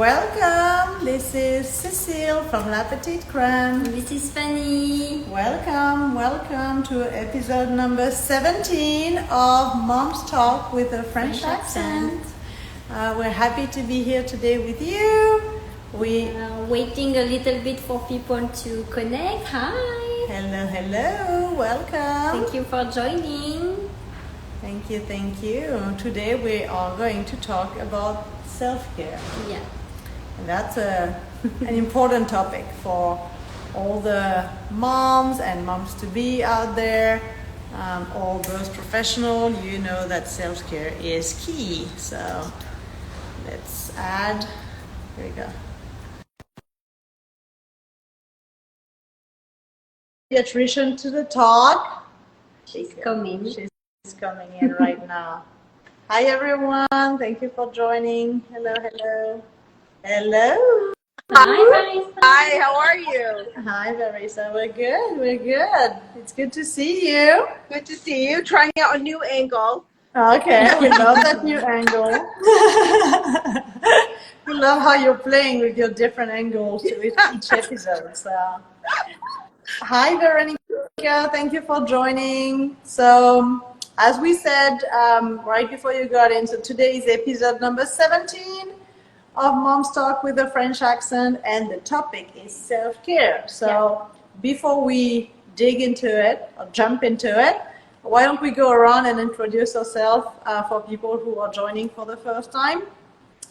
Welcome, this is Cecile from Petite Creme. This is Fanny. Welcome to episode number 17 of Mom's Talk with a French accent. We're happy to be here today with you. We are waiting a little bit for people to connect. Hi. Hello, welcome. Thank you for joining. Thank you. Today we are going to talk about self-care. Yeah. And that's an important topic for all the moms and moms-to-be out there, all birth professionals. You know that self-care is key. So let's add, here we go. Pediatrician to the talk. She's coming. She's coming in right now. Hi everyone, thank you for joining. Hello. Hi, Varisa. Hi, how are you? Hi, Varisa. We're good. It's good to see you. Good to see you. Trying out a new angle. Okay, we love that new angle. We love how you're playing with your different angles with each episode. So, hi, Veronica. Thank you for joining. So, as we said right before you got in, so today is episode number 17 of Mom's Talk with a French accent, and the topic is self-care. So before we dig into it or jump into it, why don't we go around and introduce ourselves for people who are joining for the first time.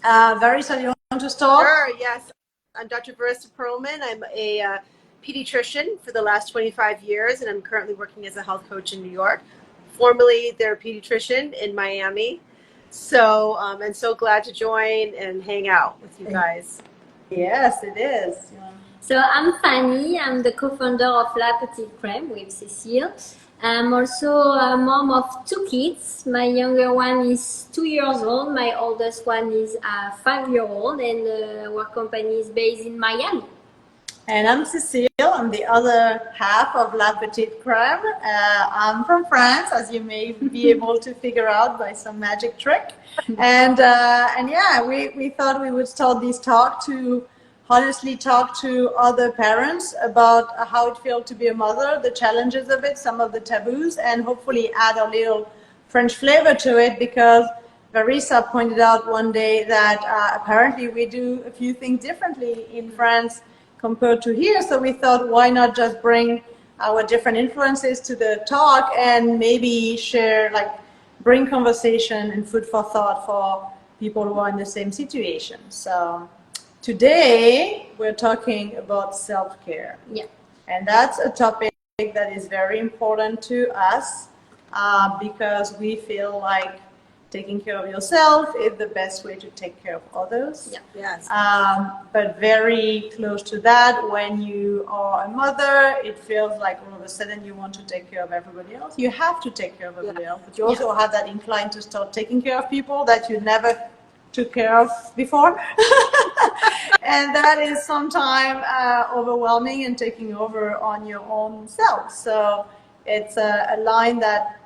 Varisa, do you want to start? Sure, yes. I'm Dr. Varisa. I'm a pediatrician for the last 25 years, and I'm currently working as a health coach in New York. Formerly their pediatrician in Miami. So, and so glad to join and hang out with you guys. Yes, it is. So I'm Fanny. I'm the co-founder of La Petite Creme with Cecile. I'm also a mom of 2 kids. My younger one is 2 years old. My oldest one is 5-year-old, and our company is based in Miami. And I'm Cecile. I'm the other half of La Petite Creme. I'm from France, as you may be able to figure out by some magic trick. And yeah, we thought we would start this talk to honestly talk to other parents about how it feels to be a mother, the challenges of it, some of the taboos, and hopefully add a little French flavor to it, because Varisa pointed out one day that apparently we do a few things differently in France compared to here. So we thought, why not just bring our different influences to the talk and maybe share, bring conversation and food for thought for people who are in the same situation. So today we're talking about self-care. Yeah. And that's a topic that is very important to us because we feel like taking care of yourself is the best way to take care of others. Yeah. Yes. But very close to that, when you are a mother, it feels like all of a sudden you want to take care of everybody else. You have to take care of everybody else, but you also have that incline to start taking care of people that you never took care of before. And that is sometimes overwhelming and taking over on your own self. So it's a line that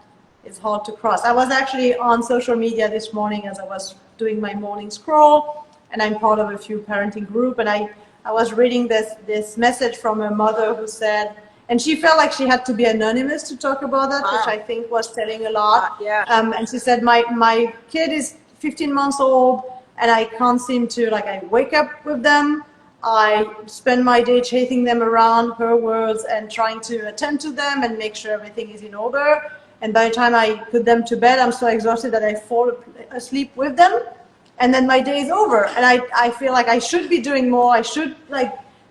is hard to cross. I was actually on social media this morning as I was doing my morning scroll, and I'm part of a few parenting group, and I was reading this message from a mother who said, and she felt like she had to be anonymous to talk about that, which I think was telling a lot. And she said, my kid is 15 months old, and I can't seem to, I wake up with them, I spend my day chasing them around, her words, and trying to attend to them and make sure everything is in order. And by the time I put them to bed, I'm so exhausted that I fall asleep with them. And then my day is over. And I feel like I should be doing more. I should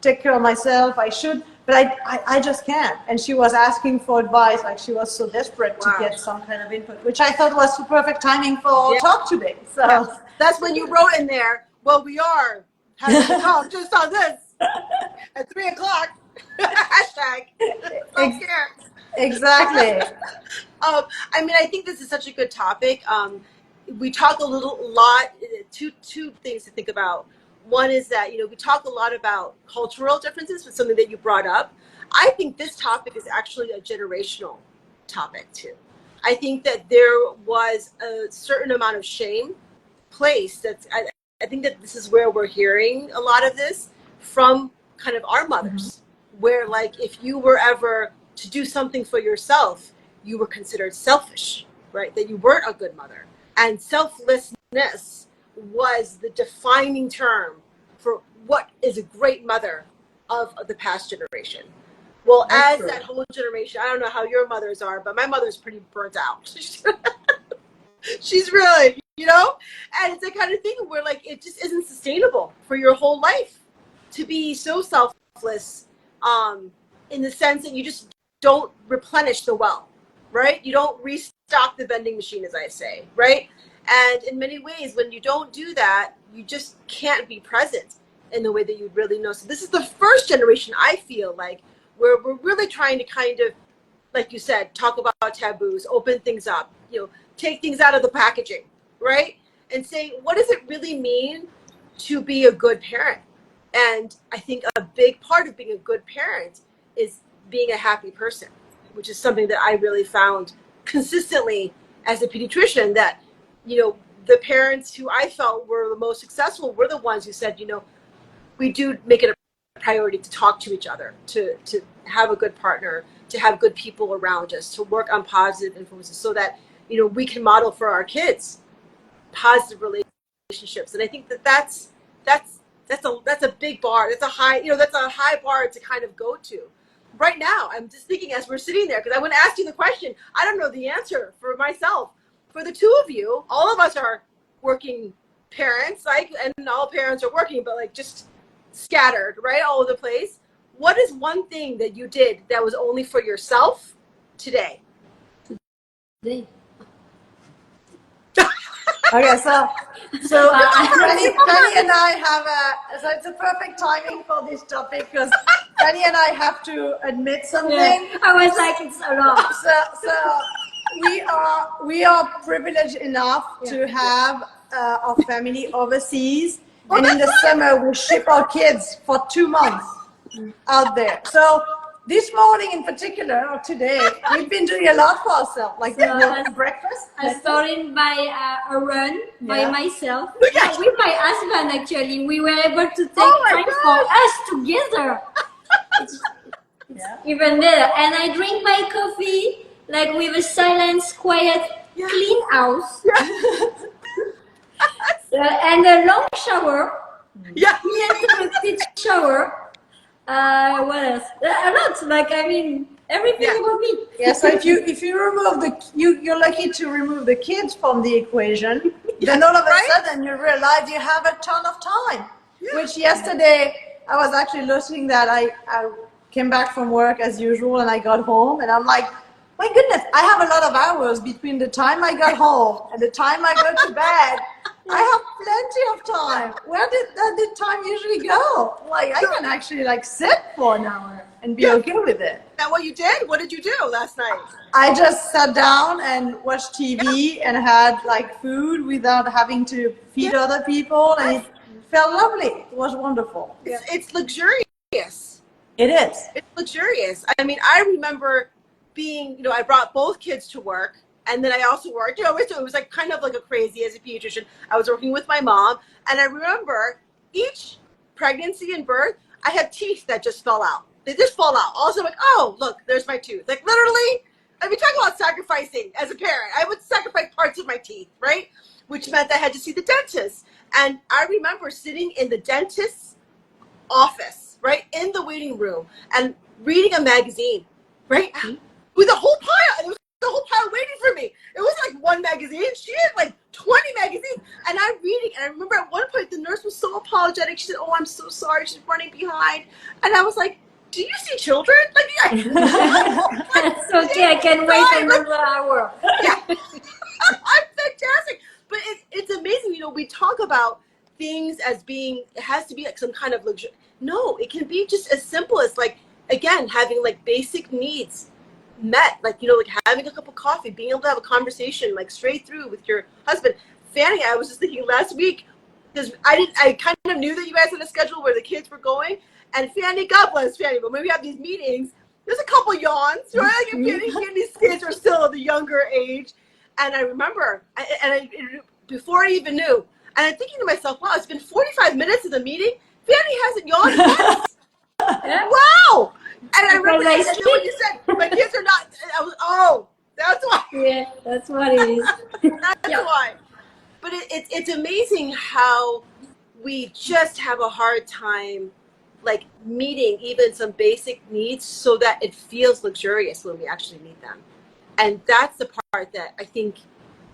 take care of myself. I should, but I just can't. And she was asking for advice. She was so desperate to get some kind of input, which I thought was the perfect timing for our talk today. So that's when you wrote in there, well, we are having to talk just on this at 3 o'clock. Hashtag self-care. Exactly. I think this is such a good topic. We talk a lot, two things to think about. One is that, we talk a lot about cultural differences, with something that you brought up. I think this topic is actually a generational topic too. I think that there was a certain amount of shame placed I think that this is where we're hearing a lot of this from kind of our mothers, where like if you were ever to do something for yourself, you were considered selfish, right? That you weren't a good mother. And selflessness was the defining term for what is a great mother of the past generation. Well, That's as true. that whole generation, I don't know how your mothers are, but my mother's pretty burnt out. She's really, you know? And it's the kind of thing where like it just isn't sustainable for your whole life to be so selfless, in the sense that you just don't replenish the well, right? You don't restock the vending machine, as I say, right? And in many ways, when you don't do that, you just can't be present in the way that you really know. So this is the first generation, I feel like, where we're really trying to kind of, like you said, talk about taboos, open things up, you know, take things out of the packaging, right? And say, what does it really mean to be a good parent? And I think a big part of being a good parent is being a happy person, which is something that I really found consistently as a pediatrician, that, you know, the parents who I felt were the most successful were the ones who said, you know, we do make it a priority to talk to each other, to have a good partner, to have good people around us, to work on positive influences so that, you know, we can model for our kids positive relationships. And I think that that's a big bar. That's a high, you know, that's a high bar to kind of go to. Right now, I'm just thinking as we're sitting there, because I want to ask you the question. I don't know the answer for myself. For the two of you, all of us are working parents, like, and all parents are working, but like just scattered, right, all over the place. What is one thing that you did that was only for yourself today? Today. Okay, so Fanny and I have so it's a perfect timing for this topic because Fanny and I have to admit something. Yeah. I was like, it's a lot. So we are privileged enough to have our family overseas, and in the summer we ship our kids for 2 months out there. So this morning in particular, or today, we've been doing a lot for ourselves, like breakfast. I started by a run by myself. Yes. With my husband, actually. We were able to take my time for us together. Yeah. Even better. And I drink my coffee like with a silent, quiet, clean house. And a long shower. Yeah. Interrupted shower. What else? A lot. Like, I mean, everything about me. Yeah, so if you remove you're lucky to remove the kids from the equation, then all of a sudden you realize you have a ton of time. Which yesterday I was actually looking that I came back from work as usual and I got home and I'm like, my goodness, I have a lot of hours between the time I got home and the time I go to bed. I have plenty of time. Where did that time usually go? Like I can actually like sit for an hour and be okay with it. Is that what you did? What did you do last night? I just sat down and watched TV and had like food without having to feed other people, and it felt lovely. It was wonderful. It's luxurious. It is. It's luxurious. I mean, I remember being, you know, I brought both kids to work, and then I also worked, you know, so it was like kind of like a crazy as a pediatrician. I was working with my mom, and I remember each pregnancy and birth, I had teeth that just fell out. They just fall out. Also, like, oh, look, there's my tooth. Like, literally, I mean, talk about sacrificing as a parent. I would sacrifice parts of my teeth, right? Which meant I had to see the dentist. And I remember sitting in the dentist's office, right, in the waiting room, and reading a magazine, right, with a whole pile. And it was the whole pile waiting for me. It was like one magazine. She had like 20 magazines. And I'm reading. And I remember at one point, the nurse was so apologetic. She said, oh, I'm so sorry. She's running behind. And I was like, do you see children? Like, It's okay, I can wait another hour. Yeah. I'm fantastic. But it's amazing. You know, we talk about things as being, it has to be like some kind of luxury. No, it can be just as simple as like, again, having like basic needs met, like, you know, like having a cup of coffee, being able to have a conversation like straight through with your husband. Fanny, I was just thinking last week, because I kind of knew that you guys had a schedule where the kids were going. And Fanny, God bless Fanny, but when we have these meetings, there's a couple yawns, right? Like Fanny's kids are still at the younger age. And I remember, before I even knew, And I'm thinking to myself, wow, it's been 45 minutes of the meeting. Fanny hasn't yawned yet. Yeah. Wow. And I remember Because I and then when you said, my kids are not, I was, oh, that's why. Yeah, that's what it is. That's Yeah. why. But it's amazing how we just have a hard time like meeting even some basic needs so that it feels luxurious when we actually need them. And that's the part that I think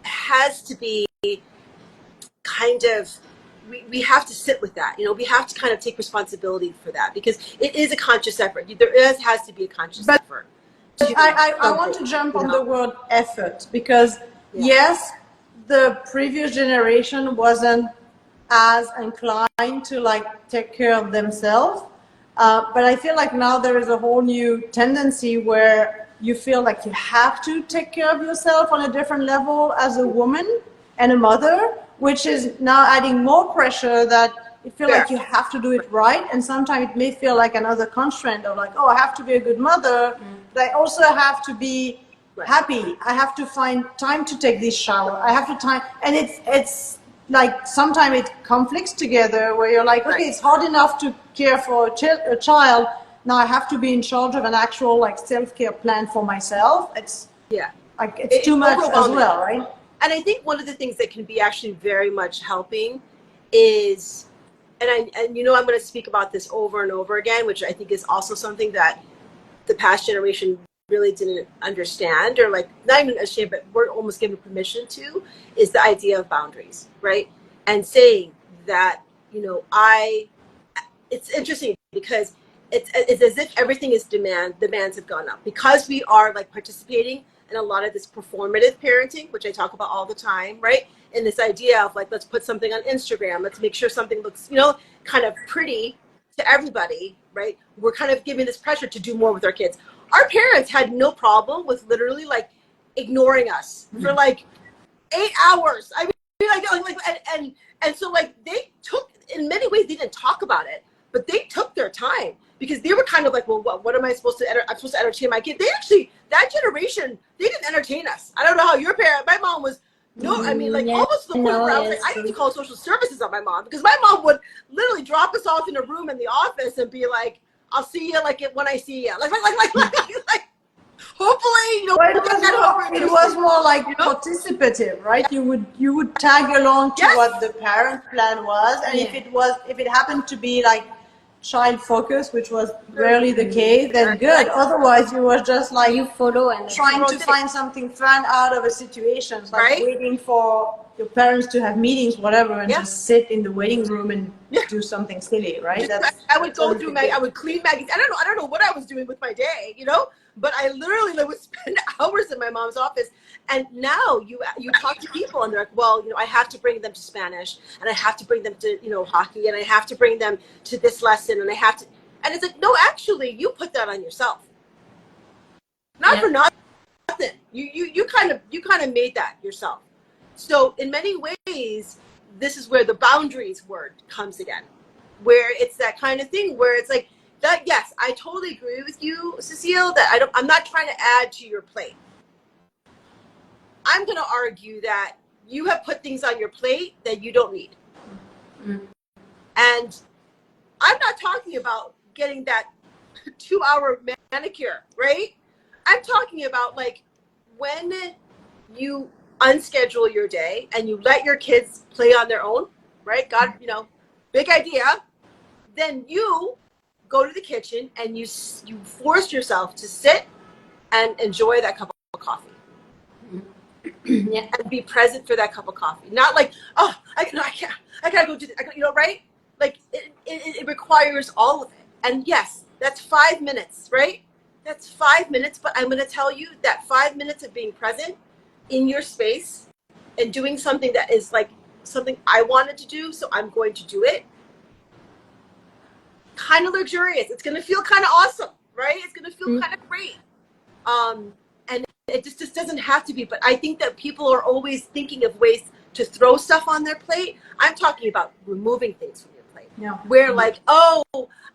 has to be kind of, we have to sit with that. You know, we have to kind of take responsibility for that because it is a conscious effort. Has to be a conscious effort. I want to jump on the word effort because yes, the previous generation wasn't as inclined to like take care of themselves. But I feel like now there is a whole new tendency where you feel like you have to take care of yourself on a different level as a woman and a mother, which is now adding more pressure that you feel like you have to do it right. And sometimes it may feel like another constraint of like, oh, I have to be a good mother, but I also have to be happy. I have to find time to take this shower. I have to time, and it's like sometimes it conflicts together where you're like, okay, it's hard enough to care for a child. Now I have to be in charge of an actual like self-care plan for myself. It's like it's too much as well, right? And I think one of the things that can be actually very much helping is, and you know, I'm going to speak about this over and over again, which I think is also something that the past generation really didn't understand, or like not even ashamed, but we're almost given permission to, is the idea of boundaries, right? And saying that, you know, it's interesting because it's as if everything is demands have gone up because we are like participating in a lot of this performative parenting, which I talk about all the time, right? And this idea of like, let's put something on Instagram, let's make sure something looks, you know, kind of pretty to everybody, right? We're kind of giving this pressure to do more with our kids. Our parents had no problem with literally like ignoring us for like 8 hours. I mean, and so like they took, in many ways, they didn't talk about it, but they took their time because they were kind of like, well, what am I supposed to, I'm supposed to entertain my kid. They actually, that generation, they didn't entertain us. I don't know how your parent, my mom was, no, I mean, like almost to the point where I was like, I need to call social services on my mom because my mom would literally drop us off in a room in the office and be like, I'll see you like when I see you. Like hopefully, you know. Well, it was more like participative, right? You would tag along to what the parent plan was, and if it happened to be like child focused, which was rarely the case, then good. Otherwise, you were just like you follow and trying to find something fun out of a situation, like waiting for your parents to have meetings, whatever, and just sit in the waiting room and do something silly, right? I would go through I would clean magazines. I don't know what I was doing with my day, you know, but I literally would spend hours in my mom's office. And now you talk to people and they're like, well, you know, I have to bring them to Spanish and I have to bring them to, you know, hockey and I have to bring them to this lesson and I have to, and it's like, no, actually you put that on yourself. Not for nothing. You kind of made that yourself. So in many ways, this is where the boundaries word comes again, where it's that kind of thing where it's like that. Yes, I totally agree with you, Cecile, that I'm not trying to add to your plate. I'm going to argue that you have put things on your plate that you don't need. Mm-hmm. And I'm not talking about getting that 2-hour manicure, right? I'm talking about like when you unschedule your day and you let your kids play on their own, right? God, you know, big idea. Then you go to the kitchen and you force yourself to sit and enjoy that cup of coffee. And be present for that cup of coffee. Not like, oh, I gotta go do this. You know, right? Like it requires all of it. And yes, that's 5 minutes, right? That's 5 minutes, but I'm going to tell you that 5 minutes of being present in your space and doing something that is like something I wanted to do, so I'm going to do it. Kind of luxurious. It's going to feel kind of awesome, right? It's going to feel kind of great. And it just doesn't have to be. But I think that people are always thinking of ways to throw stuff on their plate. I'm talking about removing things from your plate. Yeah. Where like, oh,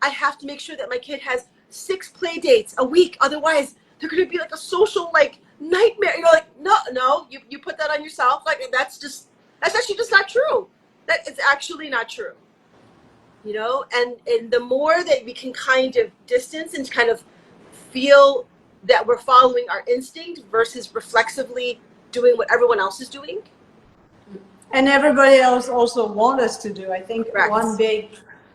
I have to make sure that my kid has 6 play dates a week. Otherwise, they're going to be like a social like nightmare. You know, like no, you put that on yourself. Like that's actually just not true. That is actually not true. You know, and the more that we can kind of distance and kind of feel that we're following our instinct versus reflexively doing what everyone else is doing. And everybody else also want us to do. I think Correct. one big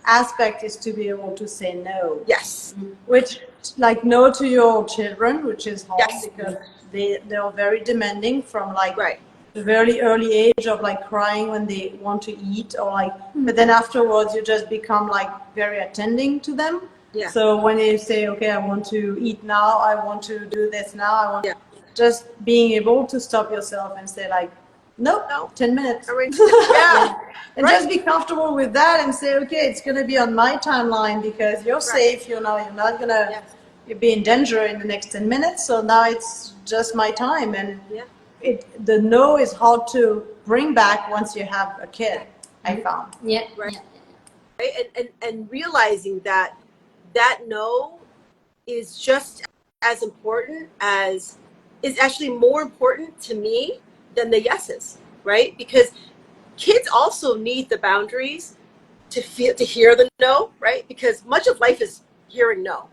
aspect is to be able to say no. Yes. Which, like, no to your children, which is hard Yes. because they are very demanding from like Right. the very early age of like crying when they want to eat or like, but then afterwards you just become like very attending to them. Yeah. So when they say, okay, I want to eat now, I want to do this now, I want, Yeah. just being able to stop yourself and say like, nope, No. 10 minutes. Yeah. And Right. just be comfortable with that and say, okay, it's going to be on my timeline because you're safe, you know, you're not going to be in danger in the next 10 minutes. So now it's just my time. And the no is hard to bring back once you have a kid, I found. Yeah. Right. Yeah. Right. And realizing that that no is just as important as, is actually more important to me than the yeses, right? Because kids also need the boundaries to hear the no, right? Because much of life is hearing no,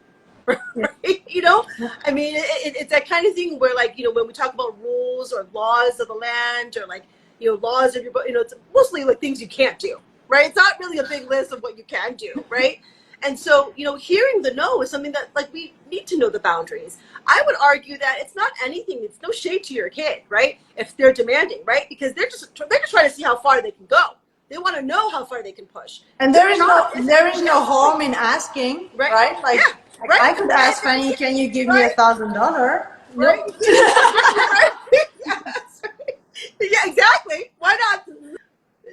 right? You know, I mean, it's that kind of thing where, like, you know, when we talk about rules or laws of the land or like, you know, laws of your, you know, it's mostly like things you can't do, right? It's not really a big list of what you can do, right? And so, you know, hearing the no is something that, like, we need to know the boundaries. I would argue that it's not anything, it's no shade to your kid, right? If they're demanding, right? Because they're just trying to see how far they can go. They want to know how far they can push. And there is no harm in asking, right? Like, right? I could ask Fanny, can you give me $1,000? Right? Nope. Right? Yes. Yeah, exactly. Why not?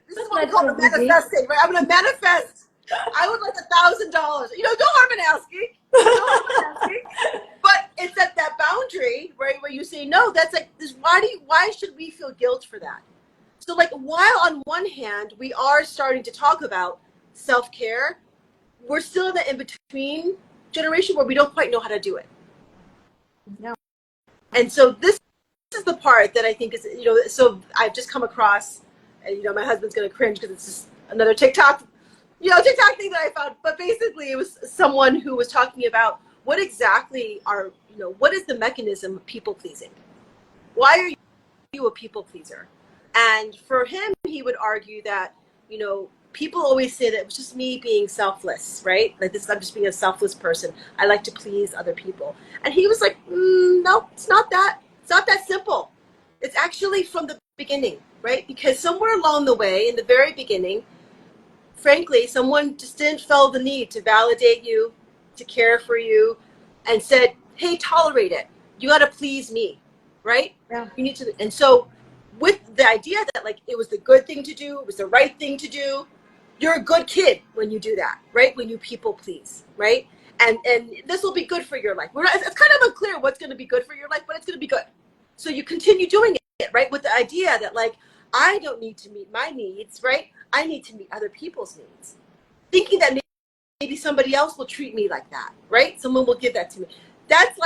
This is what we call manifesting, right? I'm going to manifest. I would like $1,000. You know, no harm in asking. No harm in asking. But it's at that boundary, right, where you say no. That's like this. Why should we feel guilt for that? So, like, while on one hand we are starting to talk about self-care, we're still in the in-between generation where we don't quite know how to do it. No. And so this is the part that I think is, you know, so I've just come across, and, you know, my husband's going to cringe because it's just another TikTok thing that I found. But basically it was someone who was talking about what exactly are, you know, what is the mechanism of people pleasing? Why are you a people pleaser? And for him, he would argue that, you know, people always say that it was just me being selfless, right? Like this, I'm just being a selfless person. I like to please other people. And he was like, no, it's not that. It's not that simple. It's actually from the beginning, right? Because somewhere along the way, in the very beginning, frankly, someone just didn't feel the need to validate you, to care for you, and said, hey, tolerate it. You got to please me, right? Yeah. You need to. And so with the idea that, like, it was the good thing to do, it was the right thing to do, you're a good kid when you do that, right? When you people please, right? And this will be good for your life. It's kind of unclear what's going to be good for your life, but it's going to be good. So you continue doing it, right? With the idea that, like, I don't need to meet my needs, right? I need to meet other people's needs. Thinking that maybe somebody else will treat me like that, right? Someone will give that to me. That's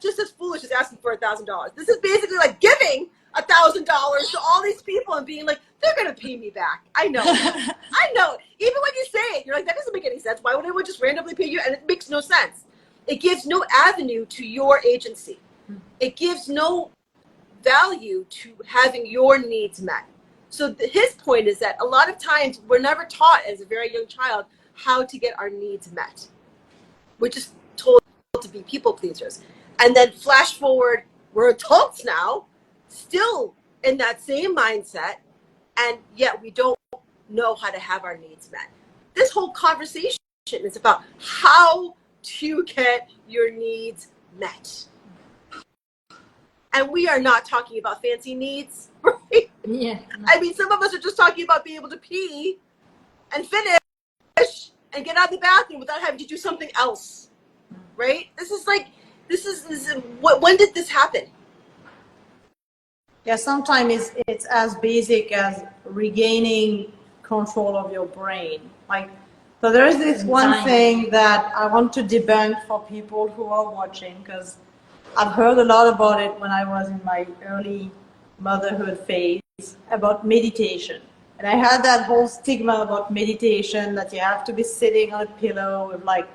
just as foolish as asking for $1,000. This is basically like giving $1,000 to all these people and being like, they're going to pay me back. I know. I know. Even when you say it, you're like, that doesn't make any sense. Why would anyone just randomly pay you? And it makes no sense. It gives no avenue to your agency. It gives no value to having your needs met. So his point is that a lot of times we're never taught as a very young child how to get our needs met. We're just told to be people pleasers. And then flash forward, we're adults now, still in that same mindset, and yet we don't know how to have our needs met. This whole conversation is about how to get your needs met. And we are not talking about fancy needs, right? Yeah. I mean, some of us are just talking about being able to pee and finish and get out of the bathroom without having to do something else, right? This is when did this happen? Yeah, sometimes it's as basic as regaining control of your brain. Like, so there is this one thing that I want to debunk for people who are watching, because I've heard a lot about it when I was in my early motherhood phase, about meditation. And I had that whole stigma about meditation, that you have to be sitting on a pillow with like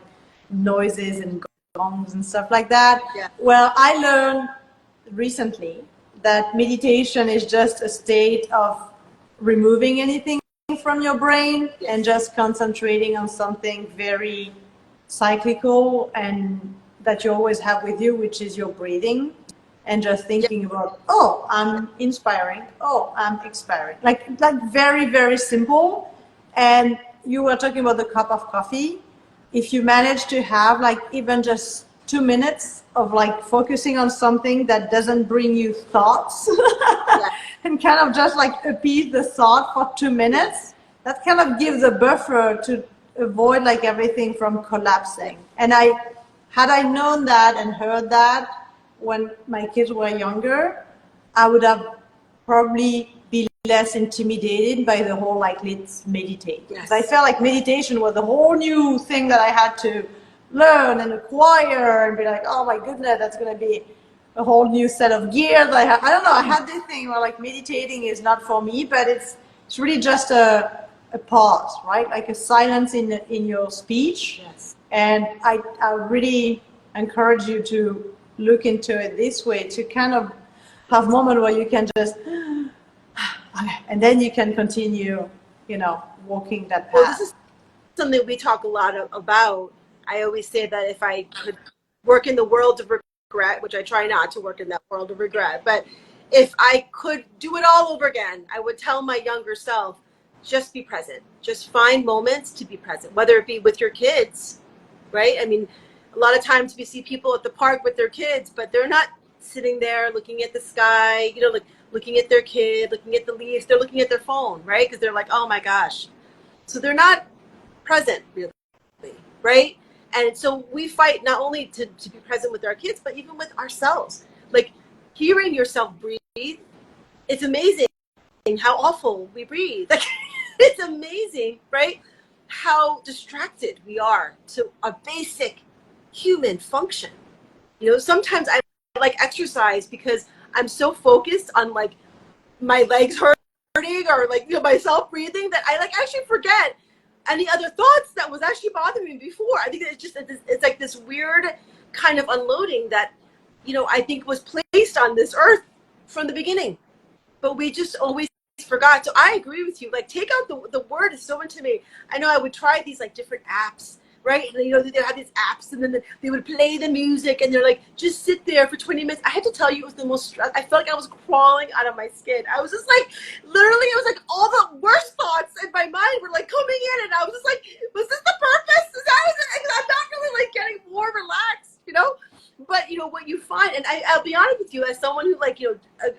noises and gongs and stuff like that. Yeah. Well, I learned recently that meditation is just a state of removing anything from your brain and just concentrating on something very cyclical and that you always have with you, which is your breathing, and just thinking about, oh, I'm inspiring, oh, I'm expiring, like very, very simple. And you were talking about the cup of coffee. If you manage to have like even just 2 minutes of like focusing on something that doesn't bring you thoughts and kind of just like appease the thought for 2 minutes, that kind of gives a buffer to avoid like everything from collapsing. And had I known that and heard that when my kids were younger, I would have probably be less intimidated by the whole like let's meditate. Yes. I felt like meditation was a whole new thing that I had to learn and acquire and be like, oh my goodness, that's going to be a whole new set of gears. I don't know. I had this thing where like meditating is not for me, but it's really just a pause, right? Like a silence in your speech. Yes. And I really encourage you to look into it this way, to kind of have a moment where you can just, and then you can continue, walking that path. Well, this is something we talk a lot about. I always say that if I could work in the world of regret, which I try not to work in that world of regret, but if I could do it all over again, I would tell my younger self, just be present. Just find moments to be present, whether it be with your kids, right? I mean, a lot of times we see people at the park with their kids, but they're not sitting there looking at the sky, like looking at their kid, looking at the leaves. They're looking at their phone, right? Because they're like, oh my gosh. So they're not present, really, right? And so we fight not only to be present with our kids, but even with ourselves. Like hearing yourself breathe, it's amazing how awful we breathe. Like it's amazing, right? How distracted we are to a basic human function. Sometimes I like exercise because I'm so focused on like my legs hurting or like myself breathing that I like actually forget any other thoughts that was actually bothering me before. I think it's like this weird kind of unloading that I think was placed on this earth from the beginning, but we just always forgot. So I agree with you. Like take out the word is so into me. I know I would try these like different apps, right? And, they have these apps and then they would play the music and they're like, just sit there for 20 minutes. I had to tell you, it was the most stress. I felt like I was crawling out of my skin. I was just like, literally, it was like all the worst thoughts in my mind were like coming in and I was just like, was this the purpose? Is that it? I'm not really like getting more relaxed, But, what you find, and I'll be honest with you, as someone who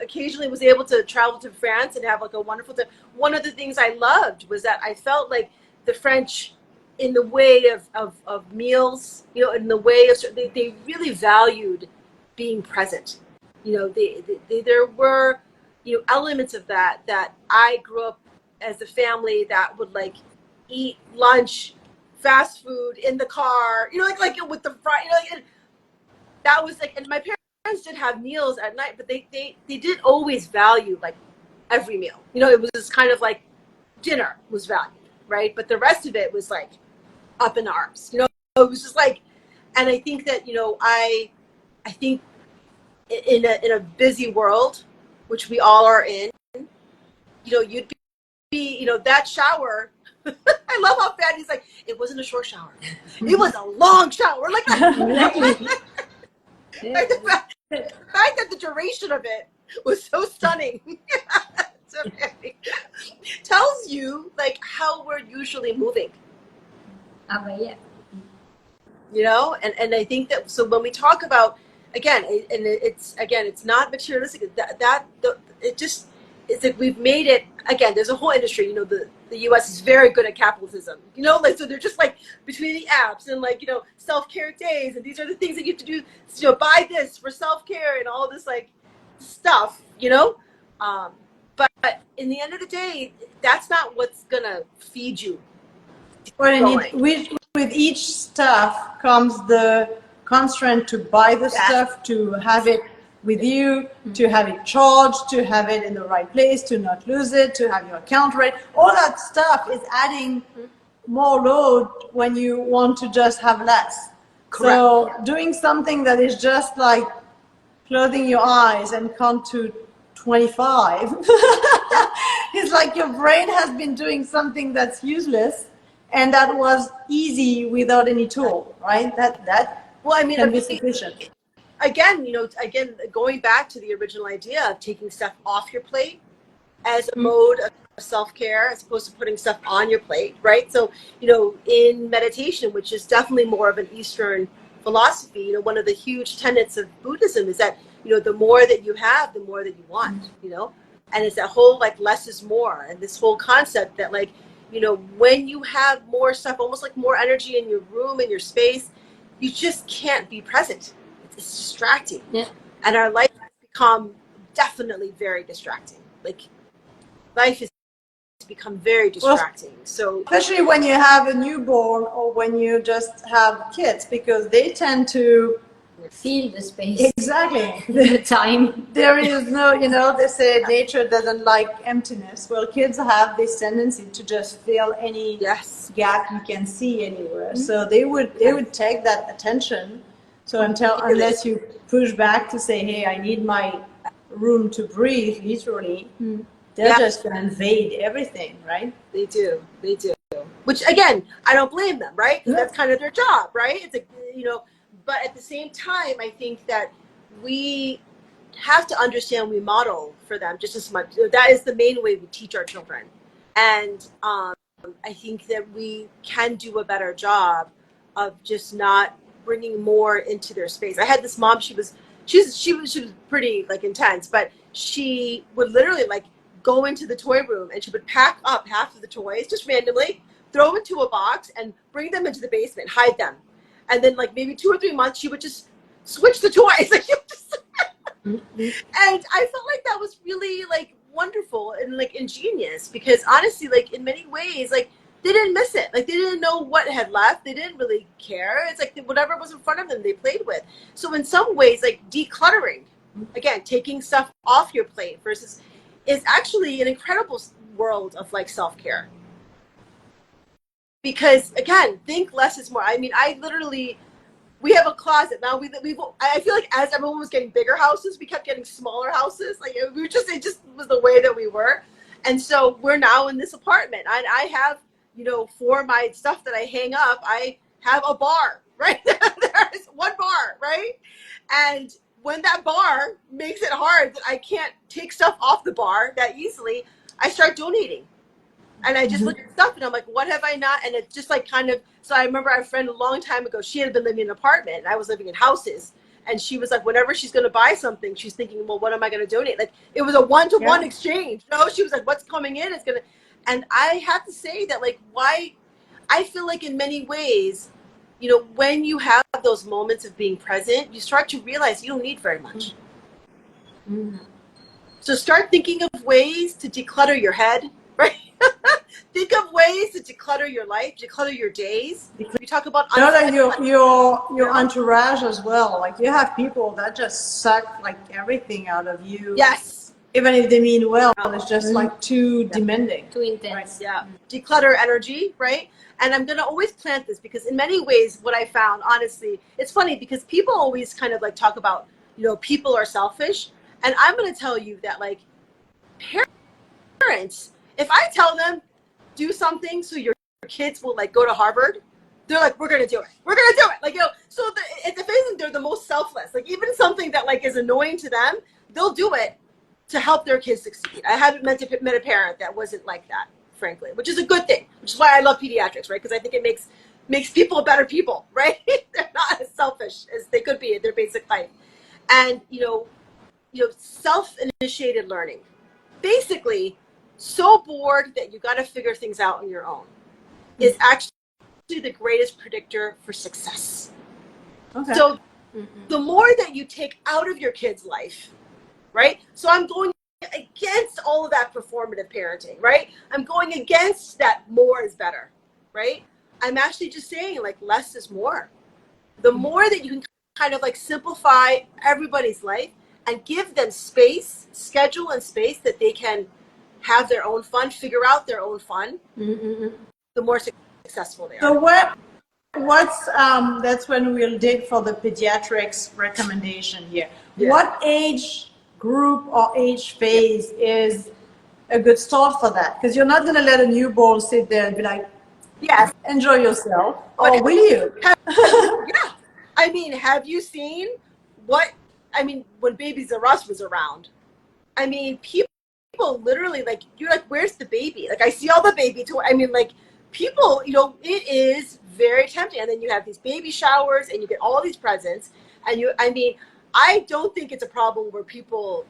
occasionally was able to travel to France and have like a wonderful time, one of the things I loved was that I felt like the French, in the way of meals, in the way of, they really valued being present. There were, elements of that I grew up as a family that would like eat lunch, fast food in the car, like with the fry, and that was like, and my parents did have meals at night, but they did always value like every meal. It was just kind of like dinner was valued, right? But the rest of it was like up in arms. It was just like, and I think that I think in a busy world, which we all are in, you'd be that shower. I love how Fanny's like, it wasn't a short shower, it was a long shower. Like the fact that the duration of it was so stunning. So, tells you like how we're usually moving. Yeah. And I think that, so when we talk about, again, and it's not materialistic, it's like we've made it, again, there's a whole industry, the US is very good at capitalism, like, so they're just like between the apps and like, self-care days, and these are the things that you have to do, buy this for self-care and all this like stuff, but in the end of the day, that's not what's gonna feed you. Well, with each stuff comes the constraint to buy the stuff, to have it with you, to have it charged, to have it in the right place, to not lose it, to have your account right. All that stuff is adding more load when you want to just have less. Correct. So doing something that is just like closing your eyes and count to 25 it's like your brain has been doing something that's useless and that was easy without any tool, right? That Well, I mean, can be sufficient. Again, going back to the original idea of taking stuff off your plate as a mode of self-care as opposed to putting stuff on your plate, right? So, in meditation, which is definitely more of an Eastern philosophy, one of the huge tenets of Buddhism is that, the more that you have, the more that you want, and it's that whole like less is more, and this whole concept that like, when you have more stuff, almost like more energy in your room, in your space, you just can't be present. It's distracting. Yeah. And our life has become definitely very distracting. Like life has become very distracting. So especially when you have a newborn or when you just have kids, because they tend to feel the space. Exactly. The time. There is no, they say nature doesn't like emptiness. Well, kids have this tendency to just fill any gap you can see anywhere. So they would take that attention. So unless you push back to say, hey, I need my room to breathe, literally, they're just going to invade everything, right? They do. Which again, I don't blame them, right? Because that's kind of their job, right? It's but at the same time, I think that we have to understand we model for them just as much. That is the main way we teach our children. And I think that we can do a better job of just not bringing more into their space. I had this mom, she was pretty like intense, but she would literally like go into the toy room and she would pack up half of the toys just randomly, throw them into a box and bring them into the basement, hide them. And then like maybe 2 or 3 months, she would just switch the toys. Like, and I felt like that was really like wonderful and like ingenious, because honestly, like in many ways, like they didn't miss it. Like they didn't know what had left. They didn't really care. It's like whatever was in front of them, they played with. So in some ways, like decluttering, again, taking stuff off your plate versus is actually an incredible world of like self-care. Because again, think less is more. I mean, we have a closet now. I feel like as everyone was getting bigger houses, we kept getting smaller houses. Like it just was the way that we were. And so we're now in this apartment. I have, for my stuff that I hang up, I have a bar, right? There's one bar, right? And when that bar makes it hard that I can't take stuff off the bar that easily, I start donating. And I just look at stuff and I'm like, what have I not? And it's just like so I remember our friend a long time ago, she had been living in an apartment and I was living in houses. And she was like, whenever she's going to buy something, she's thinking, well, what am I going to donate? Like it was a one-to-one exchange. She was like, what's coming in is going to, and I have to say that like, why I feel like in many ways, when you have those moments of being present, you start to realize you don't need very much. So start thinking of ways to declutter your head, right? Think of ways to declutter your life, declutter your days. You talk about your entourage as well. Like you have people that just suck like everything out of you. Yes. Even if they mean well, it's just like too demanding. Too intense. Right. Yeah. Declutter energy, right? And I'm going to always plant this because in many ways, what I found, honestly, it's funny because people always kind of like talk about, people are selfish. And I'm going to tell you that like parents, if I tell them do something so your kids will like go to Harvard, they're like, we're going to do it. We're going to do it. Like, so it's amazing. They're the most selfless. Like even something that like is annoying to them, they'll do it to help their kids succeed. I haven't met a parent that wasn't like that, frankly, which is a good thing, which is why I love pediatrics, right? Because I think it makes people better people, right? They're not as selfish as they could be in their basic life. And, self-initiated learning. Basically, so bored that you got to figure things out on your own is actually the greatest predictor for success. Okay. So the more that you take out of your kid's life, right? So I'm going against all of that performative parenting, right? I'm going against that more is better, right? I'm actually just saying like less is more. The more that you can kind of like simplify everybody's life and give them space, schedule and space that they can have their own fun, figure out their own fun, the more successful they are. So what's that's when we'll dig for the pediatrics recommendation here. Yeah. What age group or age phase is a good start for that? Because you're not going to let a newborn sit there and be like, yes, enjoy yourself, or will you? yeah. I mean, have you seen what, I mean, when Babies R Us was around, I mean, people literally, like, you're like, where's the baby? Like, I see all the baby toys. I mean, like, people, you know, it is very tempting. And then you have these baby showers and you get all these presents. And you, I mean, I don't think it's a problem where people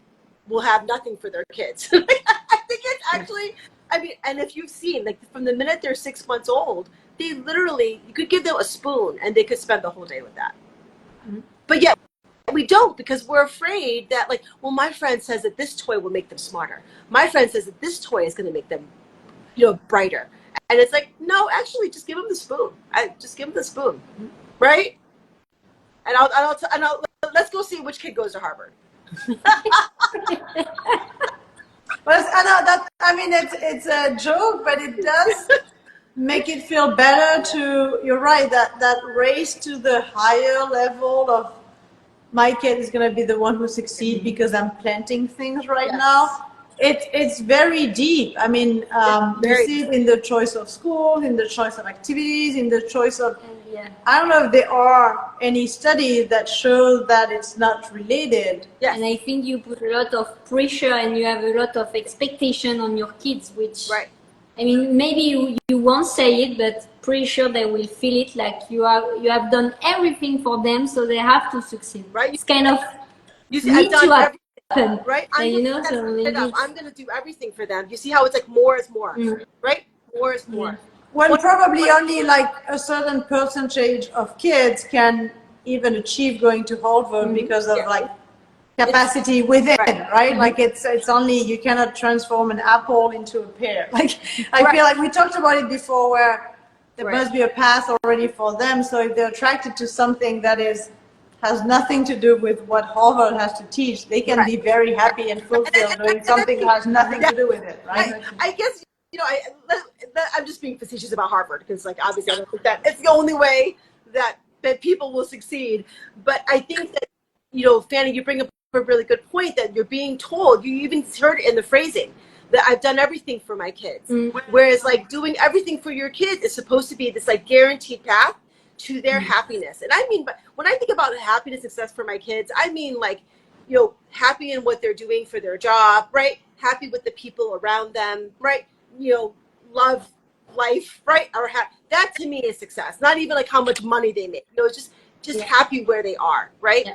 will have nothing for their kids. I think it's actually, I mean, and if you've seen, like, from the minute they're 6 months old, they literally, you could give them a spoon and they could spend the whole day with that. But yet, we don't, because we're afraid that, like, well, my friend says that this toy will make them smarter. My friend says that this toy is going to make them, you know, brighter. And it's like, no, actually, just give them the spoon. Just give them the spoon, right? And I'll let's go see which kid goes to Harvard. But I know that, I mean, it's a joke, but it does make it feel better to, you're right, that race to the higher level of my kid is going to be the one who succeeds because I'm planting things right now. It's very deep. I mean, you see it in the choice of school, in the choice of activities, in the choice of, I don't know if there are any studies that show that it's not related. Yes. And I think you put a lot of pressure and you have a lot of expectation on your kids, which, I mean, maybe you won't say it, but pretty sure they will feel it, like you have done everything for them, so they have to succeed. Right. It's kind of you see, I've done everything, right? You know, so I'm going to do everything for them. You see how it's like more is more, right? More is more. When probably only like a certain percentage of kids can even achieve going to Harvard because of like capacity within, right? Like it's only, you cannot transform an apple into a pear. Like I feel like we talked about it before, where there must be a path already for them. So if they're attracted to something that has nothing to do with what Harvard has to teach, they can be very happy and fulfilled doing something that has nothing to do with it, right? I guess, you know, I'm just being facetious about Harvard because, like, obviously I don't think that it's the only way that people will succeed. But I think that, you know, Fanny, you bring up a really good point, that you're being told, you even heard it in the phrasing, that I've done everything for my kids. Whereas, like, doing everything for your kids is supposed to be this, like, guaranteed path to their happiness. And I mean, but when I think about happiness and success for my kids, I mean, like, you know, happy in what they're doing for their job, right? Happy with the people around them, right? You know, love life, right? Or that to me is success. Not even like how much money they make. You know, it's just happy where they are, right?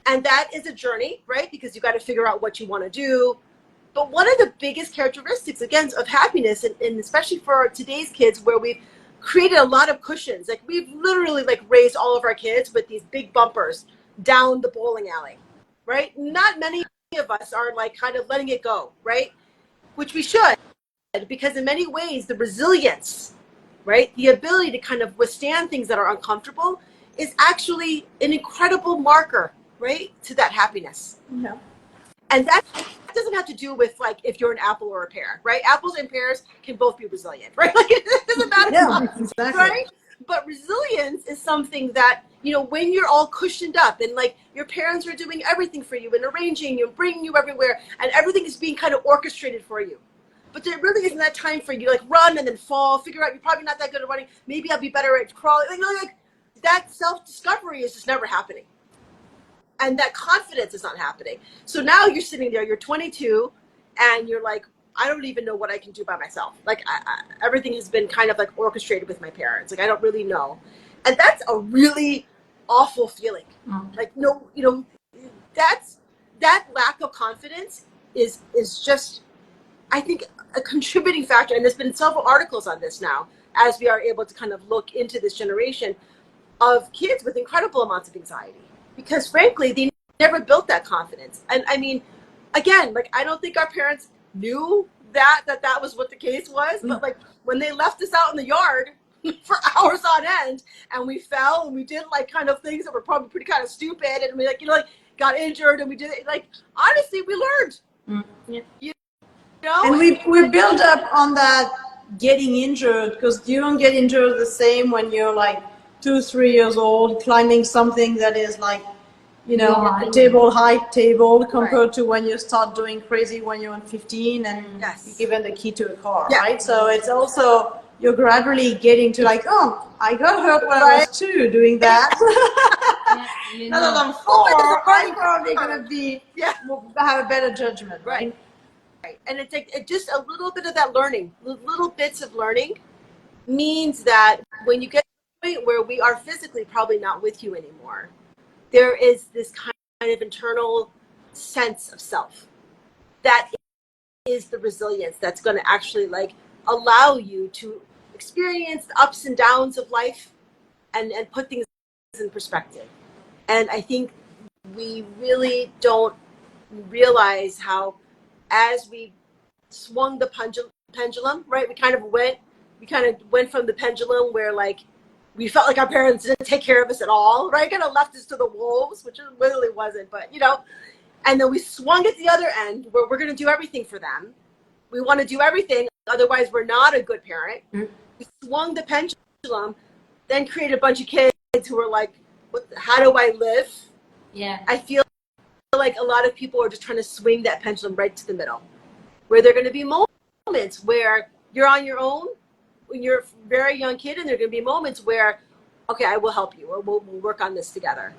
And that is a journey, right? Because you got to figure out what you want to do. But one of the biggest characteristics, again, of happiness, and especially for today's kids, where we've created a lot of cushions. Like, we've literally, like, raised all of our kids with these big bumpers down the bowling alley, right? Not many of us are, like, kind of letting it go, right? Which we should, because in many ways, the resilience, right? The ability to kind of withstand things that are uncomfortable is actually an incredible marker, right, to that happiness. Yeah. And that doesn't have to do with, like, if you're an apple or a pear, right? Apples and pears can both be resilient, right? Like, it doesn't matter, exactly. right? But resilience is something that, you know, when you're all cushioned up and, like, your parents are doing everything for you and arranging you and bringing you everywhere, and everything is being kind of orchestrated for you. But there really isn't that time for you to, like, run and then fall, figure out you're probably not that good at running. Maybe I'll be better at crawling. Like, you know, like, that self-discovery is just never happening. And that confidence is not happening. So now you're sitting there, you're 22, and you're like, I don't even know what I can do by myself. Like, everything has been kind of, like, orchestrated with my parents. Like, I don't really know. And that's a really awful feeling. Like, no, you know, that lack of confidence is just, I think, a contributing factor. And there's been several articles on this now, as we are able to kind of look into this generation of kids with incredible amounts of anxiety. Because frankly, they never built that confidence. And I mean, again, like, I don't think our parents knew that was what the case was. But, like, when they left us out in the yard for hours on end, and we fell and we did, like, kind of things that were probably pretty kind of stupid, and we, like, you know, like, got injured and we did it. Like, honestly, we learned. Yeah. You know? And we build up on that getting injured, because you don't get injured the same when you're like 2-3 years old climbing something that is like, you know, Yeah. table height table, compared Right. to when you start doing crazy when you're 15 and Yes. you're given the key to a car, Yeah. right? So it's also, you're gradually getting to like, oh, I got hurt when I Right. was 2 doing that. Yeah, you Now that know. I'm 4, I'm probably going to be Yeah. have a better judgment, right? Right. And it's like just a little bit of that learning, little bits of learning means that when you get to the point where we are physically probably not with you anymore, there is this kind of internal sense of self that is the resilience that's going to actually like allow you to experience the ups and downs of life and put things in perspective. And I think we really don't realize how, as we swung the pendulum, right? We kind of went from the pendulum where like we felt like our parents didn't take care of us at all, right? Kind of left us to the wolves, which it literally wasn't, but you know. And then we swung at the other end where we're going to do everything for them. We want to do everything, otherwise we're not a good parent. Mm-hmm. We swung the pendulum, then created a bunch of kids who were like, how do I live? Yeah. I feel like a lot of people are just trying to swing that pendulum right to the middle, where there are going to be moments where you're on your own when you're a very young kid, and there are going to be moments where, okay, I will help you, or we'll work on this together.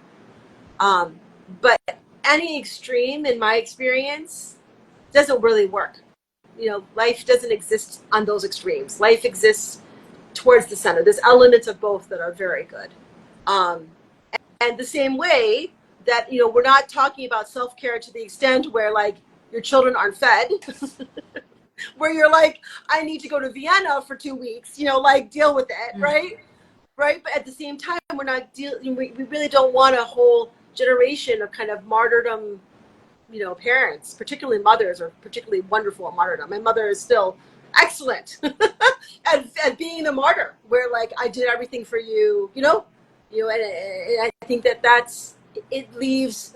But any extreme, in my experience, doesn't really work. You know, life doesn't exist on those extremes. Life exists towards the center. There's elements of both that are very good. And the same way that, you know, we're not talking about self-care to the extent where like your children aren't fed, where you're like, I need to go to Vienna for 2 weeks, you know, like deal with it, right? Right. But at the same time, we're not we really don't want a whole generation of kind of martyrdom, you know, parents, particularly mothers, are particularly wonderful at martyrdom. My mother is still excellent at being the martyr, where like I did everything for you, you know, and I think it leaves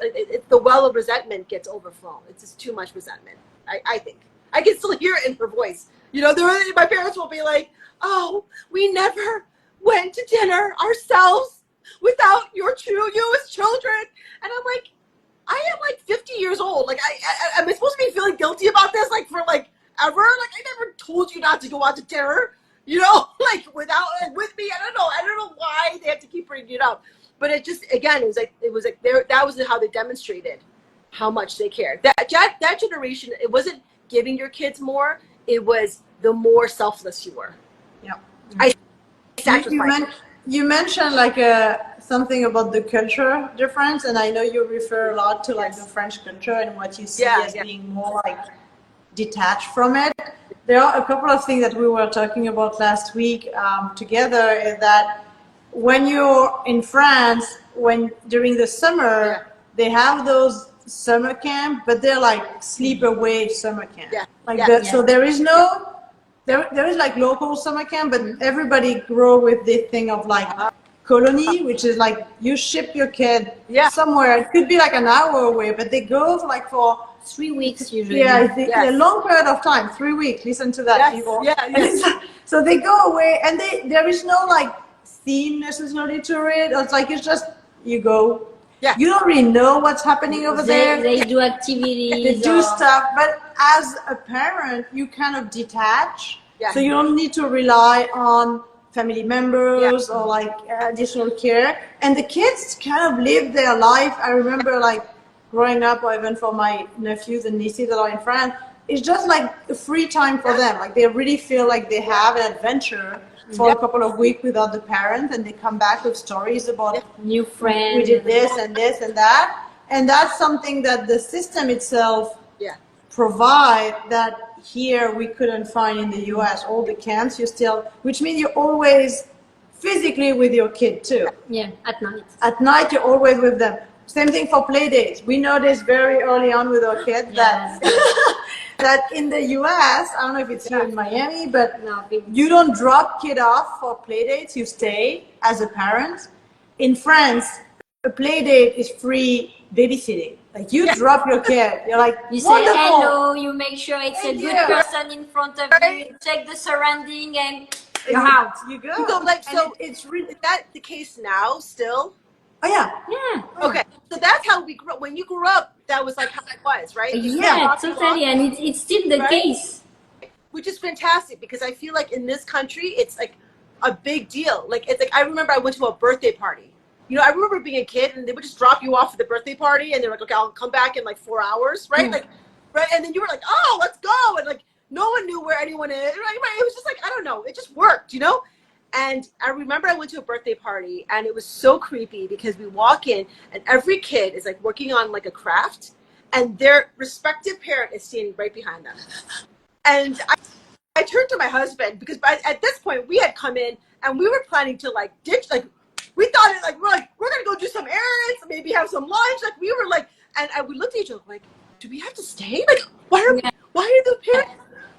the well of resentment gets overflown. It's just too much resentment. I think I can still hear it in her voice. You know, my parents will be like, "Oh, we never went to dinner ourselves without you as children," and I'm like, I am like 50 years old. Like, am I supposed to be feeling guilty about this? Like, for like ever? Like, I never told you not to go out to dinner, you know, like with me. I don't know why they have to keep bringing it up. But it just, again, it was like that was how they demonstrated how much they cared. That generation, it wasn't giving your kids more. It was the more selfless you were. Yeah. I sacrificed. You mentioned like something about the culture difference, and I know you refer a lot to like the French culture and what you see as being more like detached from it. There are a couple of things that we were talking about last week together, is that when you're in France, during the summer, they have those summer camp, but they're like sleep-away summer camp. So there is no... There is like local summer camp, but everybody grow with this thing of like colony, which is like you ship your kid somewhere. It could be like an hour away, but they go for 3 weeks usually. Yeah, I think a long period of time, 3 weeks. Listen to that, people. So they go away, and there is no like theme necessarily to it. It's just you go. Yeah. You don't really know what's happening over there. They do activities. They do stuff, but as a parent, you kind of detach. Yeah. So you don't need to rely on family members or like additional care. And the kids kind of live their life. I remember like growing up, or even for my nephews and nieces that are in France, it's just like a free time for them. Like they really feel like they have an adventure for a couple of weeks without the parents, and they come back with stories about new friends. We did this and this and that, and that's something that the system itself provide that here we couldn't find in the US. All the camps, which means you're always physically with your kid too. Yeah, at night. At night, you're always with them. Same thing for play dates. We noticed very early on with our kids that in the US, I don't know if it's here in Miami, but you don't drop kid off for play dates. You stay as a parent. In France, a play date is free babysitting. Like you drop your kid, you're like, you say wonderful. hello, you make sure it's a good person in front of you, you check the surrounding, and you're out. You go. So like, so it's really, is that the case now still? oh yeah. Yeah. Okay, so that's how we grew up. When you grew up, that was like how it was, right? Yeah, totally, and it's still the case. Which is fantastic because I feel like in this country, it's like a big deal. Like, it's like, I remember I went to a birthday party. You know, I remember being a kid and they would just drop you off at the birthday party and they're like, okay, I'll come back in like 4 hours, right? Like, right. And then you were like, oh, let's go. And like, no one knew where anyone is, right? It was just like, I don't know. It just worked, you know? And I remember I went to a birthday party and it was so creepy because we walk in and every kid is like working on like a craft and their respective parent is standing right behind them. And I turned to my husband because at this point we had come in and we were planning to like ditch, like we thought it, like we're gonna go do some errands, maybe have some lunch. Like we were like, and we looked at each other like, do we have to stay? Like why are the parents?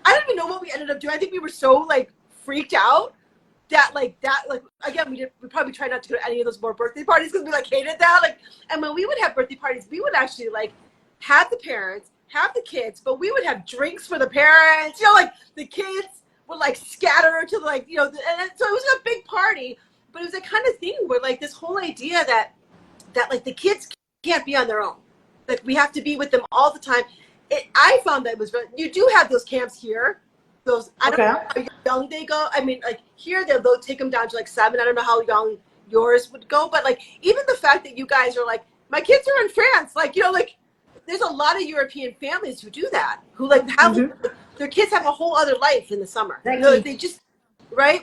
I don't even know what we ended up doing. I think we were so like freaked out that again we probably tried not to go to any of those more birthday parties because we like hated that. Like, and when we would have birthday parties, we would actually like have the parents, have the kids, but we would have drinks for the parents, you know, like the kids would like scatter to like, you know, and so it was a big party, but it was a kind of thing where like this whole idea that like the kids can't be on their own. Like we have to be with them all the time. I found that you do have those camps here. Those, I don't know how young they go. I mean, like here they'll take them down to like 7. I don't know how young yours would go, but like even the fact that you guys are like, my kids are in France, like, you know, like, there's a lot of European families who do that, who like have their kids have a whole other life in the summer. You know, they just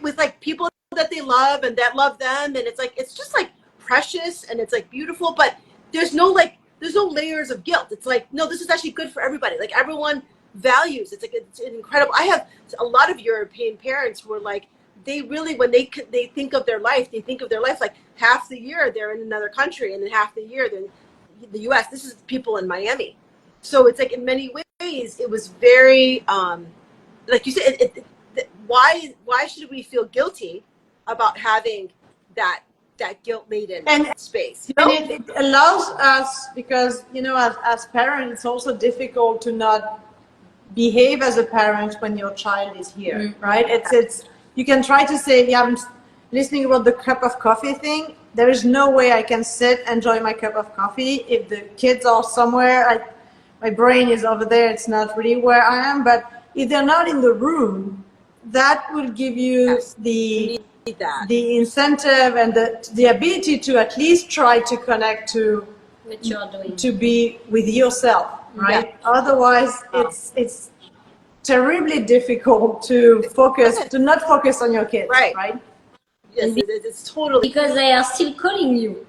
with like people that they love and that love them, and it's just like precious and it's like beautiful, but there's no layers of guilt. It's like, no, this is actually good for everybody. Like everyone values. It's like it's incredible. I have a lot of European parents who are like, they really, when they think of their life, like half the year they're in another country and then half the year they're in the U.S. This is people in Miami. So it's like in many ways it was very like you said, why should we feel guilty about having that guilt-laden space, you know? And it allows us, because you know, as parents it's also difficult to not behave as a parent when your child is here, right? It's you can try to say, yeah, I'm listening about the cup of coffee thing. There is no way I can sit, enjoy my cup of coffee if the kids are somewhere. Like my brain is over there. It's not really where I am. But if they're not in the room, that will give you the incentive and the ability to at least try to connect to what you're doing, to be with yourself, right? Otherwise, it's terribly difficult to not focus on your kids, right? Yes, it's totally, because they are still calling you.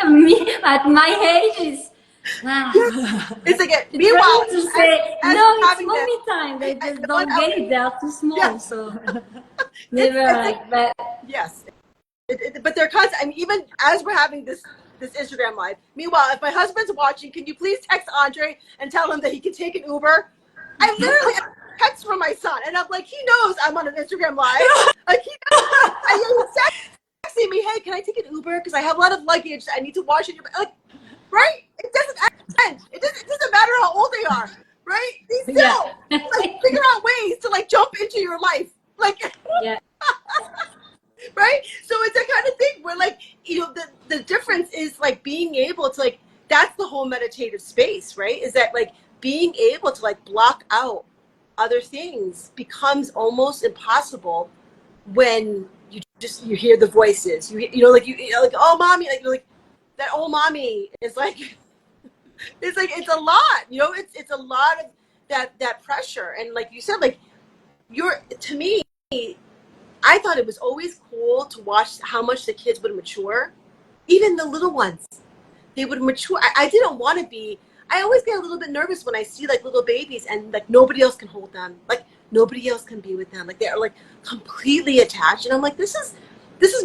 Me at my age is it's like meanwhile to say no, it's mommy time. They just don't get it. They are too small, so never like that. Yes, but they're constant. I mean, even as we're having this Instagram live. Meanwhile, if my husband's watching, can you please text Andre and tell him that he can take an Uber? I literally text from my son, and I'm like, he knows I'm on an Instagram live. Like he knows. He's texting me, hey, can I take an Uber? Because I have a lot of luggage I need to wash in your like, right? It doesn't end. It doesn't matter how old they are, right? They still like figure out ways to like jump into your life, like right? So it's that kind of thing where like, you know, the difference is like being able to like, that's the whole meditative space, right? Is that like being able to like block out other things becomes almost impossible when you hear the voices, you know, like you're like, oh mommy, like, you're like that old mommy is like, it's like, it's a lot, you know, it's a lot of that pressure. And like you said, like to me, I thought it was always cool to watch how much the kids would mature. Even the little ones, they would mature. I didn't want to be, I always get a little bit nervous when I see like little babies and like nobody else can hold them. Like nobody else can be with them. Like they're like completely attached. And I'm like, this is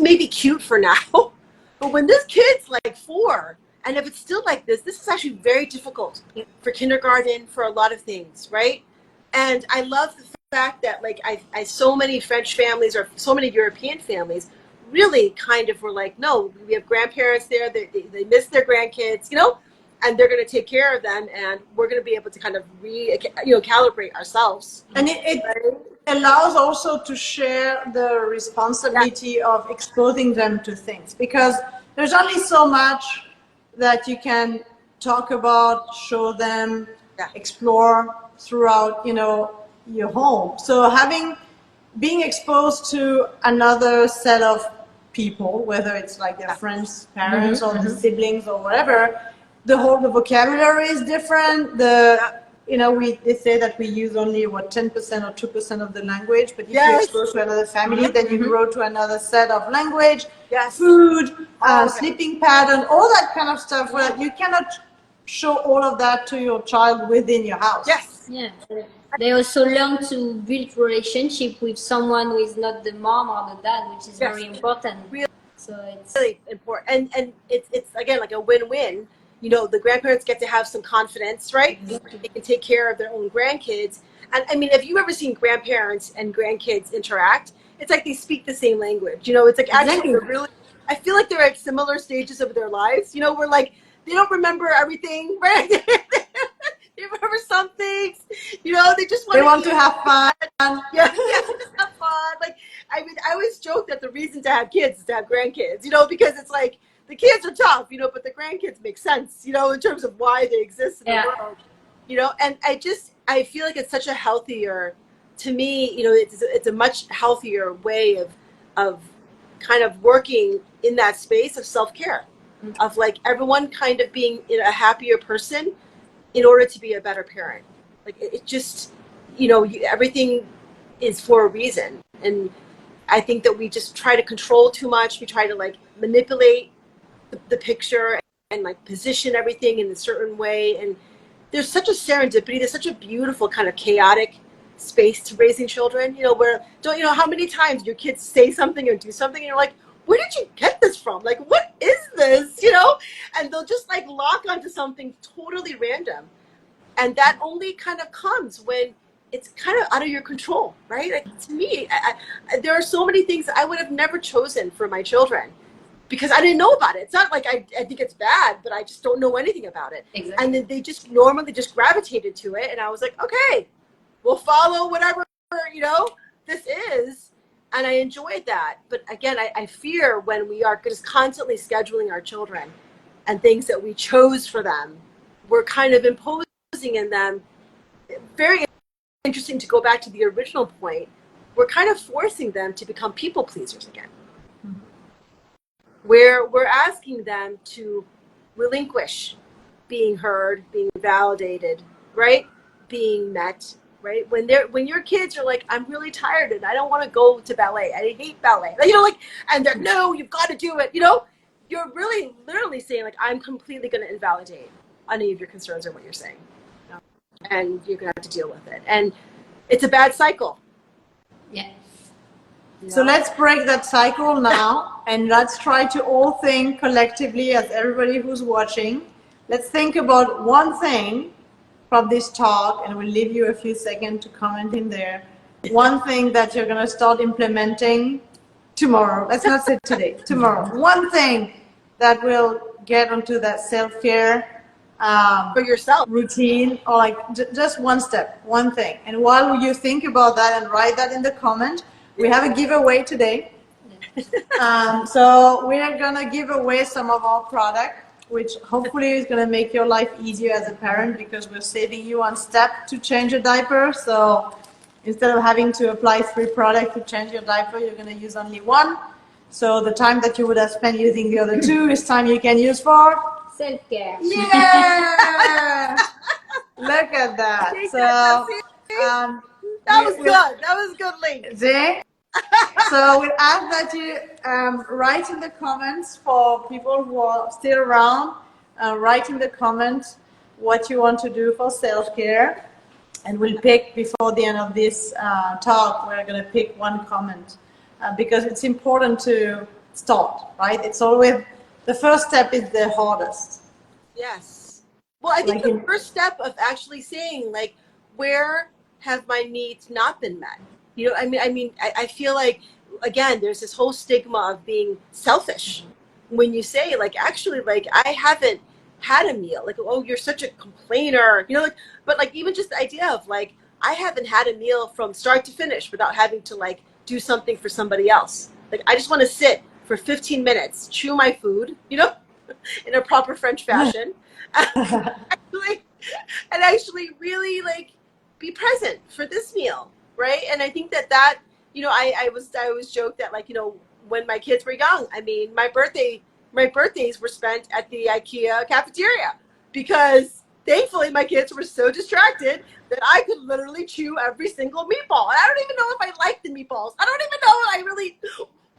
maybe cute for now. But when this kid's like 4, and if it's still like this is actually very difficult for kindergarten, for a lot of things, right? And I love the fact that like I so many French families or so many European families really kind of were like, no, we have grandparents there, they miss their grandkids, and they're going to take care of them, and we're going to be able to kind of calibrate ourselves. And it allows also to share the responsibility of exposing them to things, because there's only so much that you can talk about, show them, explore throughout, your home. So being exposed to another set of people, whether it's like their friends, parents, or the siblings or whatever, the vocabulary is different. They say that we use only 10% or 2% of the language, but if you expose to another family, then you grow to another set of language, food, sleeping pattern, all that kind of stuff. Where you cannot show all of that to your child within your house. Yeah. They also learn to build relationship with someone who is not the mom or the dad, which is very important. So it's really important, and it's again like a win-win. The grandparents get to have some confidence, right? They can take care of their own grandkids. And I mean, have you ever seen grandparents and grandkids interact? It's like they speak the same language. It's like actually really, I feel like they're at similar stages of their lives. Where like they don't remember everything, right? They remember some things. They just want to have fun. Yeah, just have fun. Like, I mean, I always joke that the reason to have kids is to have grandkids. Because it's like, the kids are tough, but the grandkids make sense, in terms of why they exist in the world, and I feel like it's such a healthier, to me, it's a much healthier way of kind of working in that space of self-care, of like everyone kind of being a happier person in order to be a better parent. Like it just, everything is for a reason. And I think that we just try to control too much. We try to like manipulate the picture and like position everything in a certain way, and there's such a serendipity, there's such a beautiful kind of chaotic space to raising children, where how many times your kids say something or do something and you're like, where did you get this from? Like, what is this? And they'll just like lock onto something totally random, and that only kind of comes when it's kind of out of your control, right? Like, to me, there are so many things I would have never chosen for my children, because I didn't know about it. It's not like I think it's bad, but I just don't know anything about it. Exactly. And then they just normally just gravitated to it. And I was like, okay, we'll follow whatever, this is. And I enjoyed that. But again, I fear when we are just constantly scheduling our children and things that we chose for them, we're kind of imposing in them. Very interesting to go back to the original point. We're kind of forcing them to become people pleasers again, where we're asking them to relinquish being heard, being validated, right? Being met, right? When your kids are like, I'm really tired and I don't want to go to ballet. I hate ballet. And they're, no, you've got to do it. You're really literally saying like, I'm completely going to invalidate any of your concerns or what you're saying. And you're going to have to deal with it. And it's a bad cycle. Yeah. So let's break that cycle now, and let's try to all think collectively, as everybody who's watching. Let's think about one thing from this talk, and we'll leave you a few seconds to comment in there. One thing that you're going to start implementing tomorrow. Let's not say today, tomorrow. One thing that will get onto that self-care For yourself. routine, or like just one step, one thing. And while you think about that and write that in the comment, we have a giveaway today. So we are going to give away some of our product, which hopefully is going to make your life easier as a parent, because we're saving you one step to change a diaper. So instead of having to apply 3 products to change your diaper, you're going to use only one. So the time that you would have spent using the other 2 is time you can use for self-care. yeah. Look at that. So That was good. That was a good link. See? So we ask that you write in the comments, for people who are still around, write in the comments what you want to do for self-care, and we'll pick, before the end of this talk, we're going to pick one comment, because it's important to start, right? It's always, the first step is the hardest. Yes. Well, I think the first step of actually saying, like, where have my needs not been met? I feel like again, there's this whole stigma of being selfish when you say, like, actually, like, I haven't had a meal. Like, oh, you're such a complainer, you know, like, but like, even just the idea of like, I haven't had a meal from start to finish without having to like do something for somebody else. Like, I just want to sit for 15 minutes, chew my food, you know, in a proper French fashion, and actually really like be present for this meal, right? And I think that you know, I always joke that, like, you know, when my kids were young, I mean, my birthdays were spent at the IKEA cafeteria because thankfully my kids were so distracted that I could literally chew every single meatball. And I don't even know if I liked the meatballs. I don't even know if I really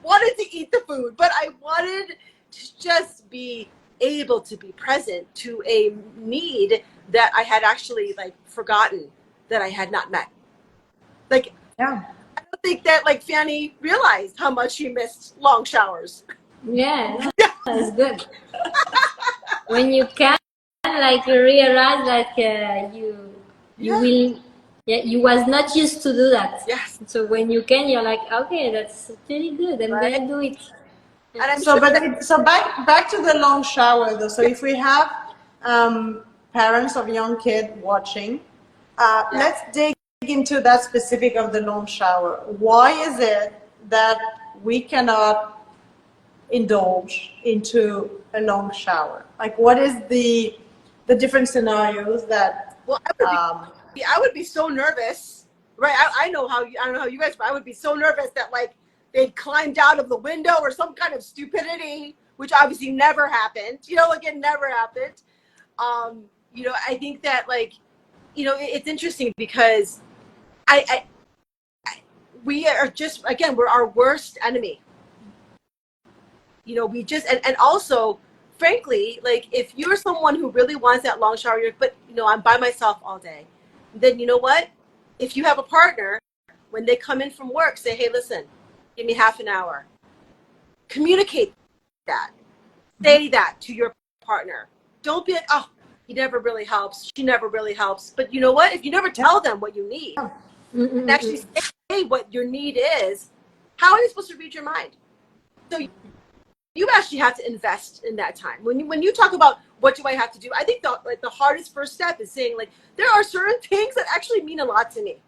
wanted to eat the food, but I wanted to just be able to be present to a need that I had actually like forgotten that I had not met. Like, Yeah. I don't think that like Fanny realized how much she missed long showers. Yeah, that's good. When you can, like, you realize that you will, yeah, you was not used to do that. Yes. So when you can, you're like, okay, that's really good. I'm Right. gonna do it. And I'm So, sure but that, so back to the long shower though. So if we have parents of young kids watching, let's dig into that specific of the long shower. Why is it that we cannot indulge into a long shower? Like, what is the different scenarios that? well, I would be so nervous, right? I know how I don't know how you guys, but I would be so nervous that like they'd climbed out of the window or some kind of stupidity, which obviously never happened. You know, like it never happened. You know, I think that like, you know, it's interesting because we are just, again, we're our worst enemy. You know, we just, and also, frankly, like if you're someone who really wants that long shower, but you know, I'm by myself all day, then you know what? If you have a partner, when they come in from work, say, hey, listen, give me half an hour. Communicate that. Say that to your partner. Don't be like, oh, he never really helps. She never really helps. But you know what? If you never tell them what you need and actually say what your need is, how are you supposed to read your mind? So you actually have to invest in that time. When you talk about what do I have to do, I think the hardest first step is saying like, there are certain things that actually mean a lot to me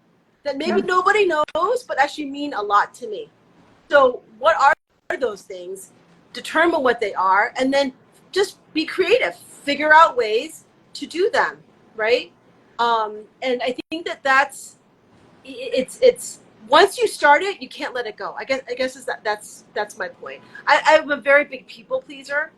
that maybe nobody knows, but actually mean a lot to me. So what are those things? Determine what they are, and then just be creative. Figure out ways to do them, right? And I think that's once you start it, you can't let it go. I guess that's my point. I'm a very big people pleaser,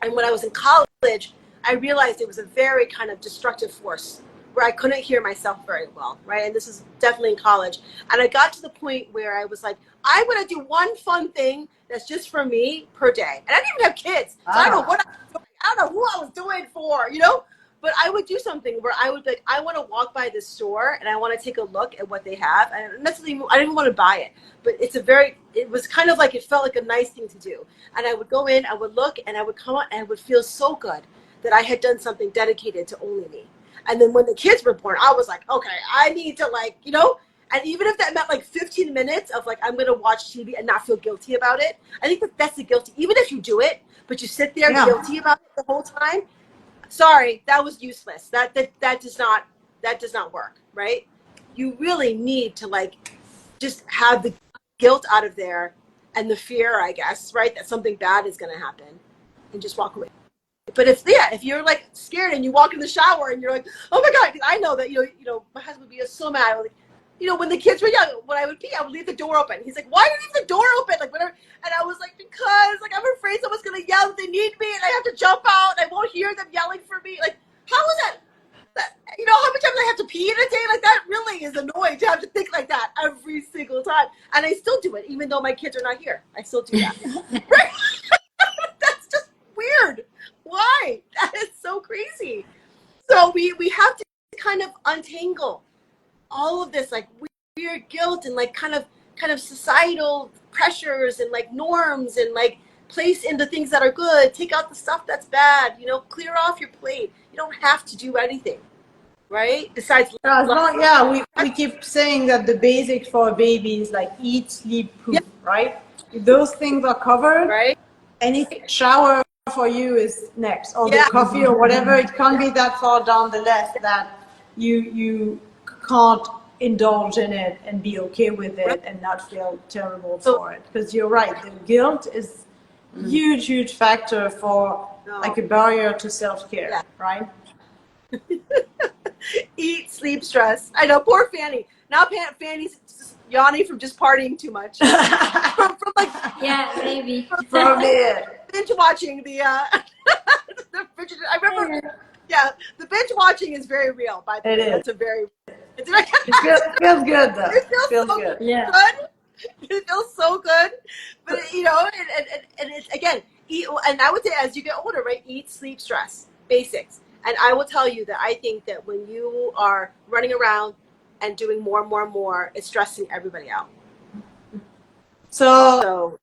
and when I was in college, I realized it was a very kind of destructive force where I couldn't hear myself very well, right? And this is definitely in college. And I got to the point where I was like, I'm going to do one fun thing that's just for me per day. And I didn't even have kids, so I don't know what I was doing. I don't know who I was doing it for, you know? But I would do something where I would be like, I want to walk by this store and I want to take a look at what they have. And necessarily, I didn't want to buy it, but it was kind of like, it felt like a nice thing to do. And I would go in, I would look, and I would come out and I would feel so good that I had done something dedicated to only me. And then when the kids were born, I was like, okay, I need to like, you know, and even if that meant like 15 minutes of like, I'm going to watch TV and not feel guilty about it. I think that's the guilty, even if you do it, but you sit there guilty about it the whole time. Sorry, that was useless. That does not work, right? You really need to like, just have the guilt out of there and the fear, I guess, right? That something bad is going to happen and just walk away. But if you're like scared and you walk in the shower and you're like, oh my God, I know that, you know, my husband would be so mad. Like, you know, when the kids were young, when I would pee, I would leave the door open. He's like, why do you leave the door open? Like, whatever. And I was like, because like, I'm afraid someone's going to yell that they need me and I have to jump out. And I won't hear them yelling for me. Like, how is that, you know, how much time do I have to pee in a day? Like, that really is annoying to have to think like that every single time. And I still do it, even though my kids are not here. I still do that. Right? That's just weird. Why? That is so crazy. So we have to kind of untangle all of this like weird guilt and like kind of societal pressures and like norms and like place in the things that are good, take out the stuff that's bad, you know, clear off your plate. You don't have to do anything, right? Besides, we keep saying that the basics for a baby is like eat, sleep, poop. right? If those things are covered, Right? any shower for you is next, or the coffee or whatever. It can't be that far down the list that you can't indulge in it and be okay with it and not feel terrible for it. Because you're right, the guilt is huge factor for like a barrier to self-care, right? Eat, sleep, stress. I know, poor Fanny. Now Fanny's just yawning from just partying too much. from like maybe. Probably it. binge watching the I remember the binge watching is very real, by the way. That's a very It feels good though. It feels so good. Yeah. good. It feels so good. But you know, and it's again, eat, and I would say as you get older, right? Eat, sleep, stress. Basics. And I will tell you that I think that when you are running around and doing more and more, it's stressing everybody out. So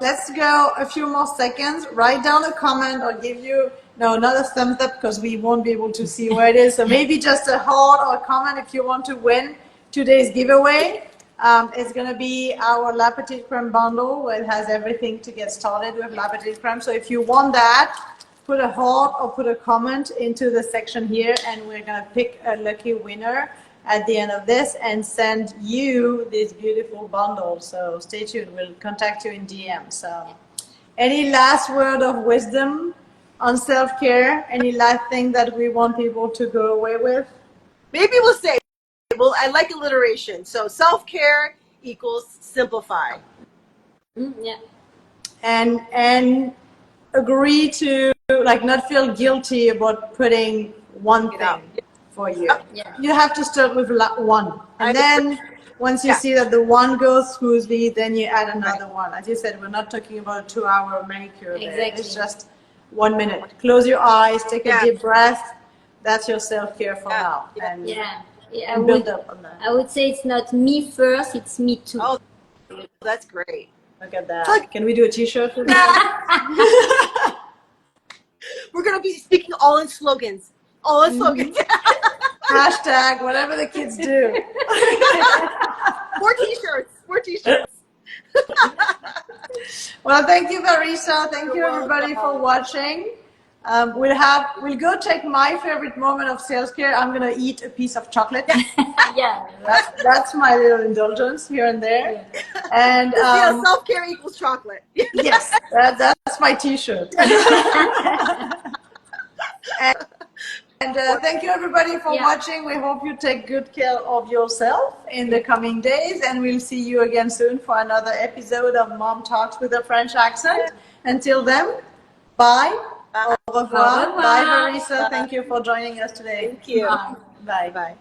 let's go a few more seconds. Write down a comment or give you not a thumbs up because we won't be able to see where it is. So maybe just a heart or a comment if you want to win today's giveaway. It's going to be our La Petite Creme bundle where it has everything to get started with La Petite Creme. So if you want that, put a heart or put a comment into the section here, and we're going to pick a lucky winner at the end of this and send you this beautiful bundle. So stay tuned. We'll contact you in DM. So any last word of wisdom on self-care? Any last thing that we want people to go away with? Maybe we'll say, I like alliteration. So self-care equals simplify. Yeah. And agree to like not feel guilty about putting one thing for you. Yeah. You have to start with one, and then once you see that the one goes smoothly, then you add another one. As you said, we're not talking about a 2-hour manicure. Exactly. It's just 1 minute. Close your eyes, take a deep breath. That's your self-care for now. And and build up on that. I would say it's not me first, it's me too. Oh, that's great. Look at that. Can we do a t-shirt for that? We're going to be speaking all in slogans. All in slogans. Hashtag, whatever the kids do. More t-shirts. More t-shirts. Well, thank you, Varisa. Thank you, everybody, for watching. We'll go take my favorite moment of self-care. I'm going to eat a piece of chocolate. Yeah. That's my little indulgence here and there. And self-care equals chocolate. Yes, that's my t-shirt. And thank you, everybody, for watching. We hope you take good care of yourself in the coming days, and we'll see you again soon for another episode of Mom Talks with a French Accent. Until then, bye. Au revoir. Bye, Varisa. Thank you for joining us today. Thank you. Bye. Bye.